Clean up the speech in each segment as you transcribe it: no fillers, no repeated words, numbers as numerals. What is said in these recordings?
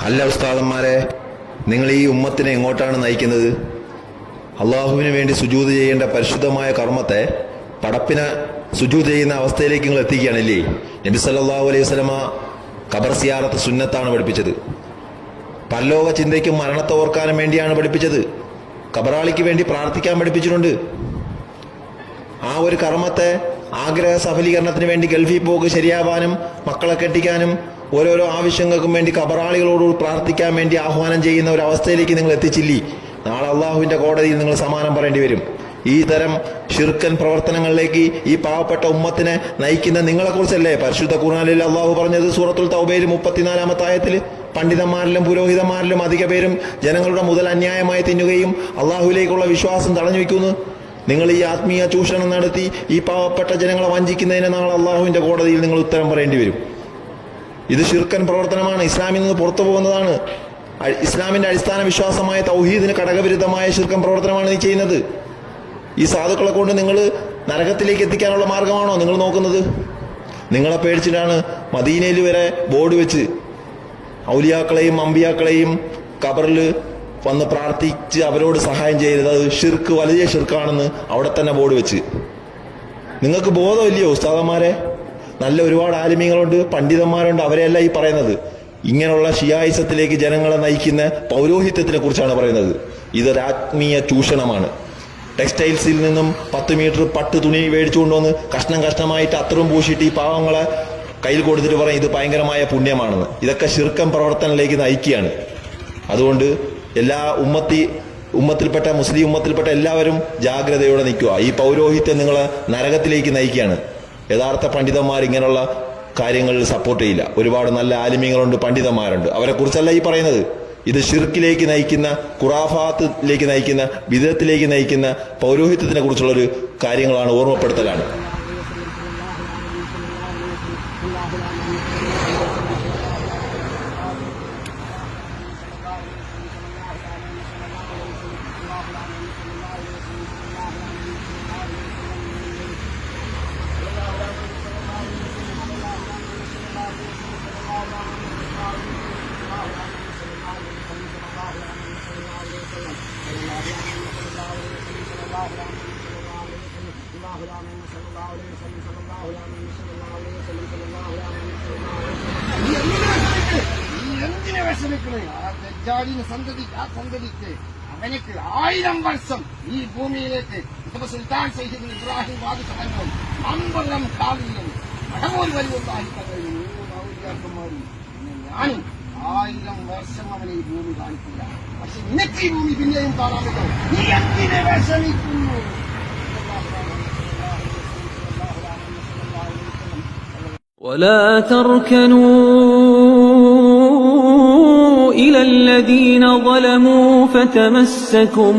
അല്ല ഉസ്താദന്മാരെ, നിങ്ങൾ ഈ ഉമ്മത്തിനെ എങ്ങോട്ടാണ് നയിക്കുന്നത്? അള്ളാഹുവിന് വേണ്ടി സുജൂദ് ചെയ്യേണ്ട പരിശുദ്ധമായ കർമ്മത്തെ പടപ്പിന് സുജൂദ് ചെയ്യുന്ന അവസ്ഥയിലേക്ക് നിങ്ങൾ എത്തിക്കുകയാണല്ലേ. നബി സല്ലല്ലാഹു അലൈഹി വസല്ലമ ഖബർ സിയാറത്ത് സുന്നത്താണ് പഠിപ്പിച്ചത്. പരലോക ചിന്തയ്ക്കും മരണത്തെ ഓർക്കാനും വേണ്ടിയാണ് പഠിപ്പിച്ചത്. ഖബറാളിക്ക് വേണ്ടി പ്രാർത്ഥിക്കാൻ പഠിപ്പിച്ചിട്ടുണ്ട്. ആ ഒരു കർമ്മത്തെ ആഗ്രഹ സഫലീകരണത്തിന് വേണ്ടി ഗൾഫിൽ പോക്ക് ശരിയാവാനും മക്കളെ കെട്ടിക്കാനും ഓരോരോ ആവശ്യങ്ങൾക്കും വേണ്ടി ഖബറാളികളോട് പ്രാർത്ഥിക്കാൻ വേണ്ടി ആഹ്വാനം ചെയ്യുന്ന ഒരു അവസ്ഥയിലേക്ക് നിങ്ങൾ എത്തിച്ചില്ലേ. നാളെ അള്ളാഹുവിന്റെ കോടതിയിൽ നിങ്ങൾ സമാനം പറയേണ്ടി വരും. ഈ തരം ഷിർക്കൻ പ്രവർത്തനങ്ങളിലേക്ക് ഈ പാവപ്പെട്ട ഉമ്മത്തിനെ നയിക്കുന്ന നിങ്ങളെക്കുറിച്ചല്ലേ പരിശുദ്ധ ഖുർആനിൽ അള്ളാഹു പറഞ്ഞത്? സൂറത്തുൽ തൗബയിൽ 34-ാമത്തെ ആയത്തിൽ പണ്ഡിതന്മാരിലും പുരോഹിതന്മാരിലും അധിക പേരും ജനങ്ങളുടെ മുതൽ അന്യായമായി തിന്നുകയും അള്ളാഹുവിലേക്കുള്ള വിശ്വാസം തടഞ്ഞു വയ്ക്കുന്നു. നിങ്ങൾ ഈ ആത്മീയ ചൂഷണം നടത്തി ഈ പാവപ്പെട്ട ജനങ്ങളെ വഞ്ചിക്കുന്നതിന് നാളെ അള്ളാഹുവിന്റെ കോടതിയിൽ നിങ്ങൾ ഉത്തരം പറയേണ്ടി വരും. ഇത് ഷിർക്കൻ പ്രവർത്തനമാണ്, ഇസ്ലാമിൽ നിന്ന് പുറത്തു പോകുന്നതാണ്. ഇസ്ലാമിന്റെ അടിസ്ഥാന വിശ്വാസമായ തൗഹീദിന് ഘടകവിരുദ്ധമായ ഷിർക്കൻ പ്രവർത്തനമാണ് നീ ചെയ്യുന്നത്. ഈ സാധുക്കളെ കൊണ്ട് നിങ്ങൾ നരകത്തിലേക്ക് എത്തിക്കാനുള്ള മാർഗമാണോ നിങ്ങൾ നോക്കുന്നത്? നിങ്ങളെ പേടിച്ചിട്ടാണ് മദീനയിൽ വരെ ബോർഡ് വെച്ച് ഔലിയാക്കളെയും അമ്പിയാക്കളെയും ഖബറിൽ വന്ന് പ്രാർത്ഥിച്ച് അവരോട് സഹായം ചെയ്യരുത്, അത് ഷിർക്ക്, വലിയ ഷിർക്കാണെന്ന് അവിടെ തന്നെ ബോർഡ് വെച്ച്. നിങ്ങൾക്ക് ബോധമില്ലയോ ഉസ്താദന്മാരെ? നല്ല ഒരുപാട് ആലിമീങ്ങളുണ്ട്, പണ്ഡിതന്മാരുണ്ട്, അവരെയല്ല ഈ പറയുന്നത്. ഇങ്ങനെയുള്ള ഷിയായിസത്തിലേക്ക് ജനങ്ങളെ നയിക്കുന്ന പൗരോഹിത്യത്തിനെ കുറിച്ചാണ് പറയുന്നത്. ഇതൊരു ആത്മീയ ചൂഷണമാണ്. ടെക്സ്റ്റൈൽസിൽ നിന്നും 10 മീറ്റർ പട്ട് തുണി മേടിച്ചുകൊണ്ടുവന്ന് കഷ്ണം കഷ്ണമായിട്ട് അത്രയും പൂശിയിട്ട് ഈ പാവങ്ങളെ കയ്യിൽ കൊടുത്തിട്ട് പറയും ഇത് ഭയങ്കരമായ പുണ്യമാണെന്ന്. ഇതൊക്കെ ശിർക്കൻ പ്രവർത്തനത്തിലേക്ക് നയിക്കുകയാണ്. അതുകൊണ്ട് എല്ലാ ഉമ്മത്തിൽപ്പെട്ട മുസ്ലിം ഉമ്മത്തിൽപ്പെട്ട എല്ലാവരും ജാഗ്രതയോടെ നിൽക്കുക. ഈ പൗരോഹിത്യം നിങ്ങളെ നരകത്തിലേക്ക് നയിക്കുകയാണ്. യഥാർത്ഥ പണ്ഡിതന്മാർ ഇങ്ങനെയുള്ള കാര്യങ്ങളിൽ സപ്പോർട്ട് ചെയ്യില്ല. ഒരുപാട് നല്ല ആലിമീങ്ങളുണ്ട്, പണ്ഡിതന്മാരുണ്ട്, അവരെ കുറിച്ചല്ല ഈ പറയുന്നത്. ഇത് ഷിർക്കിലേക്ക് നയിക്കുന്ന, ഖുറാഫാത്തിലേക്ക് നയിക്കുന്ന, ബിദഅത്തിലേക്ക് നയിക്കുന്ന പൗരോഹിത്യത്തിനെ കുറിച്ചുള്ളൊരു കാര്യങ്ങളാണ്, ഓർമ്മപ്പെടുത്തലാണ്. എന്തിനെ വിഷമിക്കണേ? സന്തതിക്ക് അവനക്ക് 1000 വർഷം ഈ ഭൂമിയിലേക്ക് സുൽത്താൻ സയ്യിദ് ഇബ്രാഹിം വാദിച്ചവനും അമ്പലം കാവിലും അടവൂർ വരിയുണ്ടായി ഔലിയാക്കന്മാരും ഞാനും 1000 വർഷം അവനെ ഈ ഭൂമി കാണിക്കില്ല. പക്ഷെ നിനക്ക് ഈ ഭൂമി പിന്നെയും കാണാൻ പറ്റും. നീ എന്തിനെ വിഷമിക്കുന്നു? ولا تركنوا إلى الذين ظلموا فتمسكم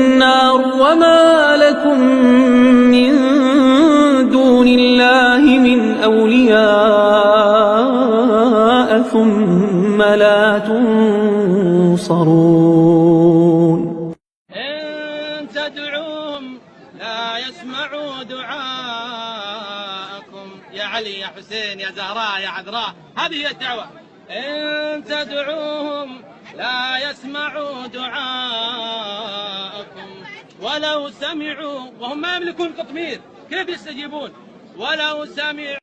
النار وما لكم من دون الله من أولياء ثم لا تنصرون. تدعوهم لا يسمعوا دعاءكم يا علي يا حسين يا زهراء يا عذراء. هذه هي الدعوة. إن تدعوهم لا يسمعوا دعاءكم ولو سمعوا وهم ما يملكون قطمير كيف يستجيبون؟ ولو سمعوا